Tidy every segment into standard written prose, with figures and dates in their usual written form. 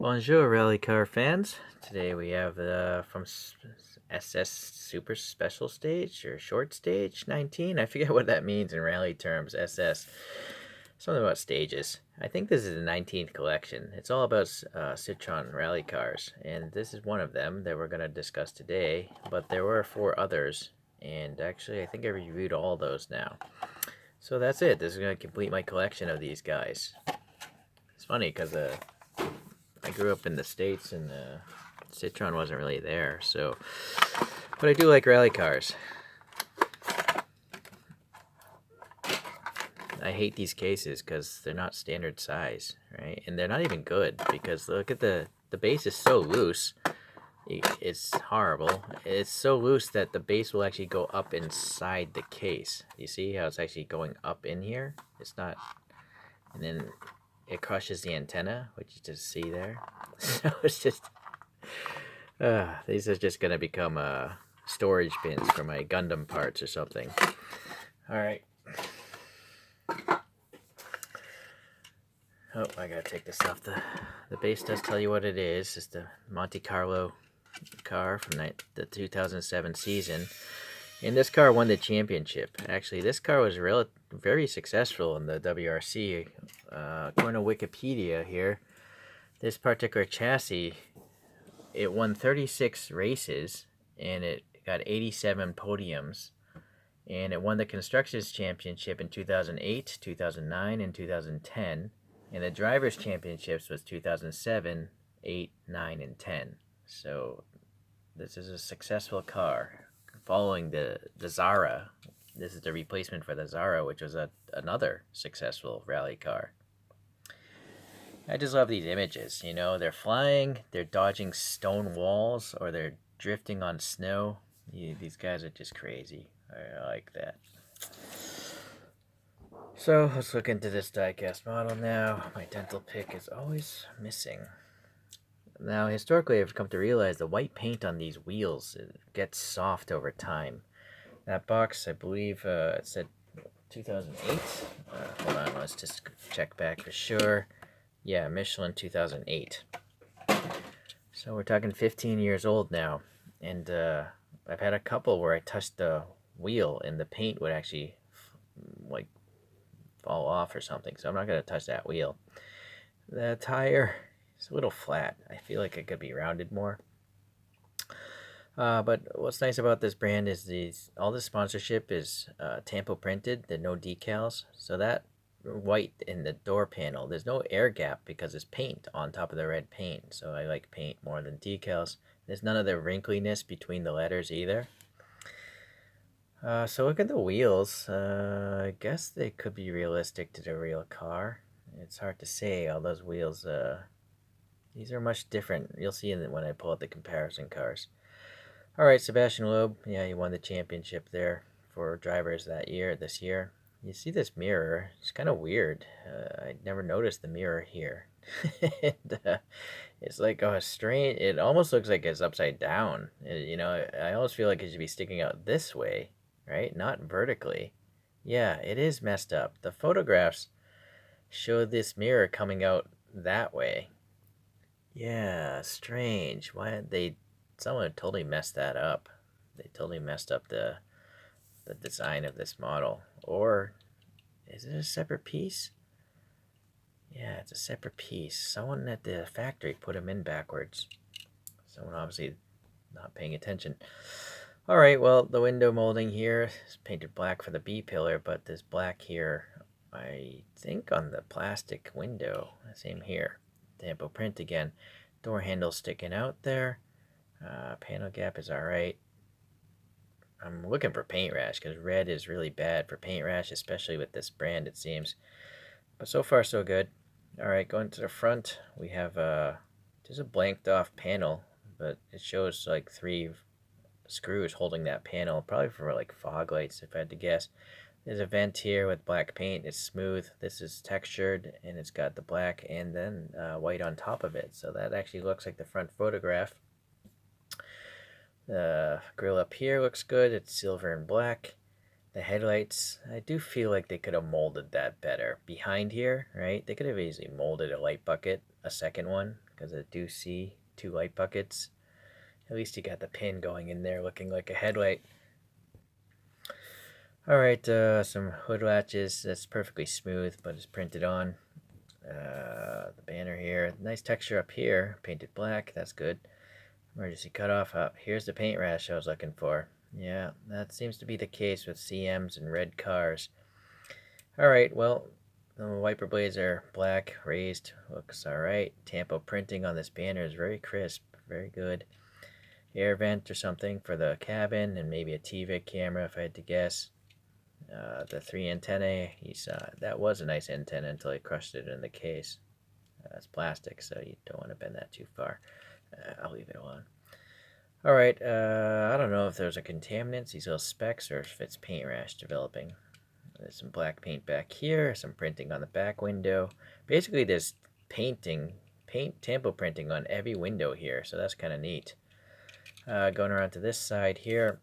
Bonjour, rally car fans. Today we have from SS Super Special Stage or Short Stage 19. I forget what that means in rally terms. SS. Something about stages. I think this is the 19th collection. It's all about Citroen rally cars, and this is one of them that we're going to discuss today. But there were 4 others, and actually I think I reviewed all those now. So that's it. This is going to complete my collection of these guys. It's funny because I grew up in the States and Citroen wasn't really there, so, but I do like rally cars. I hate these cases because they're not standard size, right? And they're not even good because look at the base is so loose. It's horrible. It's so loose that the base will actually go up inside the case. You see how it's actually going up in here? It's not, and then it crushes the antenna, which you just see there. So it's just, these are just gonna become storage bins for my Gundam parts or something. All right. Oh, I gotta take this off. The base does tell you what it is. It's the Monte Carlo car from the 2007 season. And this car won the championship. Actually, this car was very successful in the WRC. According to Wikipedia here, this particular chassis, it won 36 races, and it got 87 podiums. And it won the Constructors' Championship in 2008, 2009, and 2010. And the Drivers' Championships was 2007, 8, 9, and 10. So this is a successful car. Following the Zara. This is the replacement for the Zara, which was another successful rally car. I just love these images, you know, they're flying, they're dodging stone walls, or they're drifting on snow. These guys are just crazy. I like that. So let's look into this diecast model now. My dental pick is always missing. Now, historically, I've come to realize the white paint on these wheels gets soft over time. That box, I believe, it said 2008. Hold on, let's just check back for sure. Yeah, Michelin 2008. So we're talking 15 years old now. And I've had a couple where I touched the wheel and the paint would actually like fall off or something. So I'm not going to touch that wheel. The tire is a little flat. I feel like it could be rounded more. But what's nice about this brand is all the sponsorship is tampo printed. There are no decals. So that white in the door panel, there's no air gap because it's paint on top of the red paint. So I like paint more than decals. There's none of the wrinkliness between the letters either. So look at the wheels. I guess they could be realistic to the real car. It's hard to say. All those wheels, these are much different. You'll see when I pull out the comparison cars. All right, Sebastian Loeb. Yeah, he won the championship there for drivers this year. You see this mirror. It's kind of weird. I never noticed the mirror here. And, it's like strange. It almost looks like it's upside down. You know, I almost feel like it should be sticking out this way, right? Not vertically. Yeah, it is messed up. The photographs show this mirror coming out that way. Yeah, strange. Someone totally messed that up. They totally messed up the design of this model. Or is it a separate piece? Yeah, it's a separate piece. Someone at the factory put them in backwards. Someone obviously not paying attention. All right, well, the window molding here is painted black for the B pillar, but this black here, I think on the plastic window. Same here. Tampo print again. Door handle sticking out there. Panel gap is alright. I'm looking for paint rash because red is really bad for paint rash, especially with this brand, it seems. But so far, so good. Alright, going to the front, we have just a blanked off panel, but it shows like 3 screws holding that panel, probably for like fog lights, if I had to guess. There's a vent here with black paint. It's smooth. This is textured, and it's got the black and then white on top of it. So that actually looks like the front photograph. The grill up here looks good. It's silver and black. The headlights, I do feel like they could have molded that better. Behind here, right? They could have easily molded a light bucket, a second one, because I do see two light buckets. At least you got the pin going in there looking like a headlight. Alright, some hood latches. That's perfectly smooth, but it's printed on. The banner here. Nice texture up here. Painted black. That's good. Emergency cutoff. Here's the paint rash I was looking for. Yeah, that seems to be the case with CMs and red cars. Alright, well, the wiper blades are black, raised. Looks alright. Tampo printing on this banner is very crisp. Very good. Air vent or something for the cabin, and maybe a TVIC camera if I had to guess. The 3 antennae, that was a nice antenna until I crushed it in the case. It's plastic, so you don't want to bend that too far. I'll leave it alone. Alright, I don't know if there's a contaminants, these little specks, or if it's paint rash developing. There's some black paint back here, some printing on the back window. Basically, there's paint tampo printing on every window here, so that's kind of neat. Going around to this side here,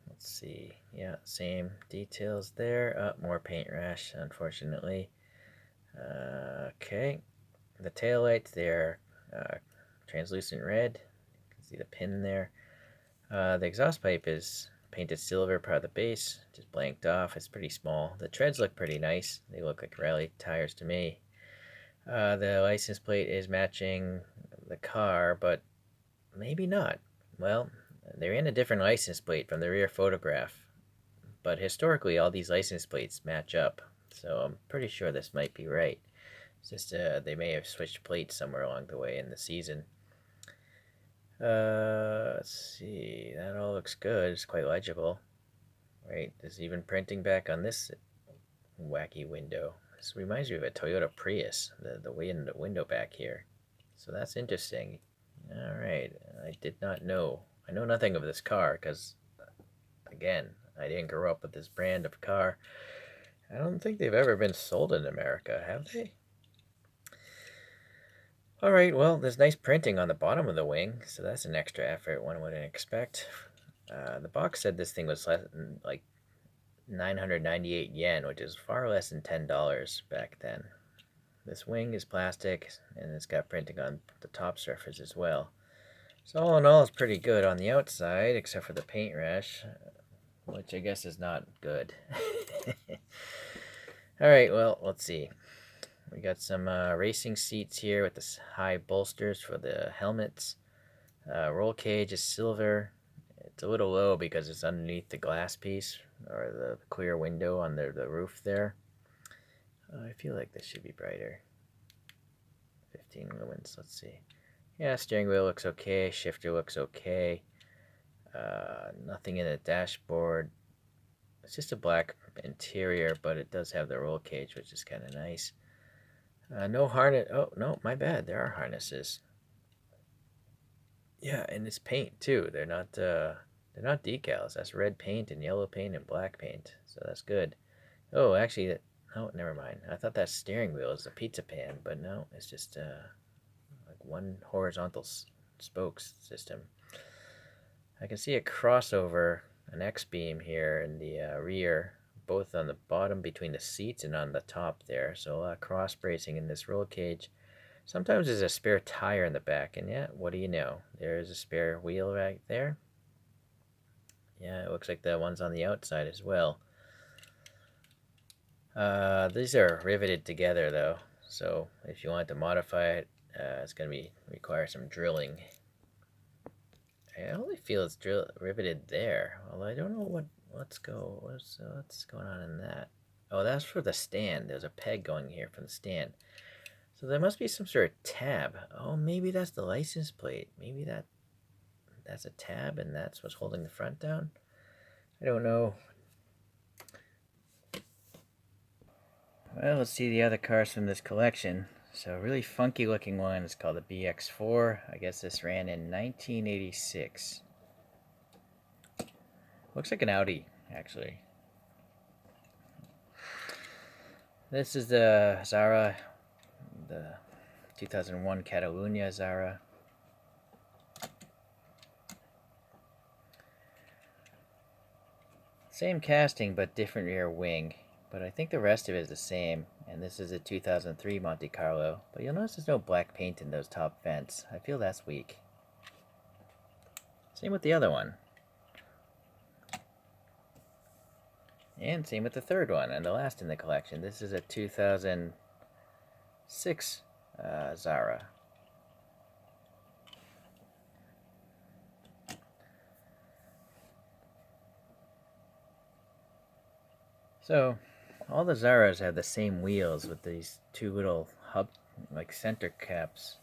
let's see, yeah, same details there. More paint rash, unfortunately. Okay, the taillights, they're translucent red. You can see the pin there. The exhaust pipe is painted silver, part of the base, just blanked off. It's pretty small. The treads look pretty nice. They look like rally tires to me. The license plate is matching the car, but maybe not. Well, they ran a different license plate from the rear photograph, but historically all these license plates match up, so I'm pretty sure this might be right. It's just they may have switched plates somewhere along the way in the season. Let's see, that all looks good. It's quite legible. Right, there's even printing back on this wacky window. This reminds me of a Toyota Prius, the window back here. So that's interesting. Alright, I did not know. I know nothing of this car because, again, I didn't grow up with this brand of car. I don't think they've ever been sold in America, have they? Alright, well, there's nice printing on the bottom of the wing, so that's an extra effort one wouldn't expect. The box said this thing was like 998 yen, which is far less than $10 back then. This wing is plastic, and it's got printing on the top surface as well. So all in all, it's pretty good on the outside, except for the paint rash, which I guess is not good. Alright, well, let's see. We got some racing seats here with the high bolsters for the helmets. Roll cage is silver. It's a little low because it's underneath the glass piece, or the clear window on the roof there. I feel like this should be brighter. 15 lumens, let's see. Yeah, steering wheel looks okay, shifter looks okay. Nothing in the dashboard. It's just a black interior, but it does have the roll cage, which is kind of nice. No harness. Oh, no, my bad. There are harnesses. Yeah, and it's paint too. They're not decals. That's red paint and yellow paint and black paint. So that's good. Oh, actually, oh, never mind. I thought that steering wheel is a pizza pan, but no, it's just like one horizontal spokes system. I can see a crossover, an X-beam here in the rear, both on the bottom between the seats and on the top there. So a lot of cross bracing in this roll cage. Sometimes there's a spare tire in the back, and yeah, what do you know? There's a spare wheel right there. Yeah, it looks like the ones on the outside as well. These are riveted together though, so if you want to modify it, it's going to require some drilling. I only feel it's riveted there. Well, I don't know what's going on in that. Oh, that's for the stand. There's a peg going here from the stand. So there must be some sort of tab. Oh, maybe that's the license plate. Maybe that's a tab and that's what's holding the front down. I don't know. Well, let's see the other cars from this collection. So a really funky looking one is called the BX4. I guess this ran in 1986. Looks like an Audi, actually. This is the Zara, the 2001 Catalunya Zara. Same casting, but different rear wing. But I think the rest of it is the same. And this is a 2003 Monte Carlo, but you'll notice there's no black paint in those top vents. I feel that's weak. Same with the other one. And same with the third one, and the last in the collection. This is a 2006 Zara. So, all the Zaras have the same wheels with these two little hub, like center caps.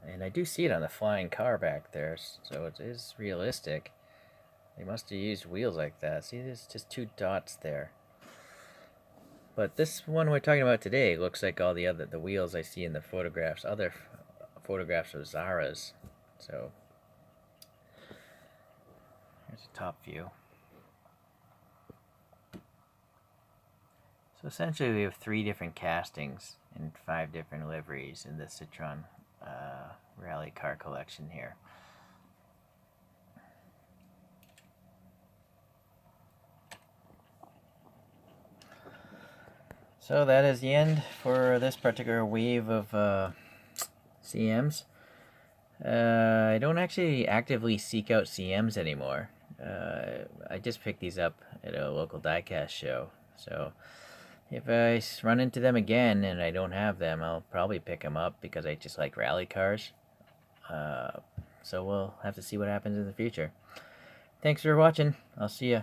And I do see it on the flying car back there, so it is realistic. They must have used wheels like that. See, there's just two dots there. But this one we're talking about today looks like all the wheels I see in the photographs, other photographs of Zaras. So, here's a top view. So essentially we have 3 different castings and 5 different liveries in the Citroen rally car collection here. So that is the end for this particular wave of CMs. I don't actually actively seek out CMs anymore. I just picked these up at a local diecast show. So if I run into them again and I don't have them, I'll probably pick them up because I just like rally cars. So we'll have to see what happens in the future. Thanks for watching. I'll see ya.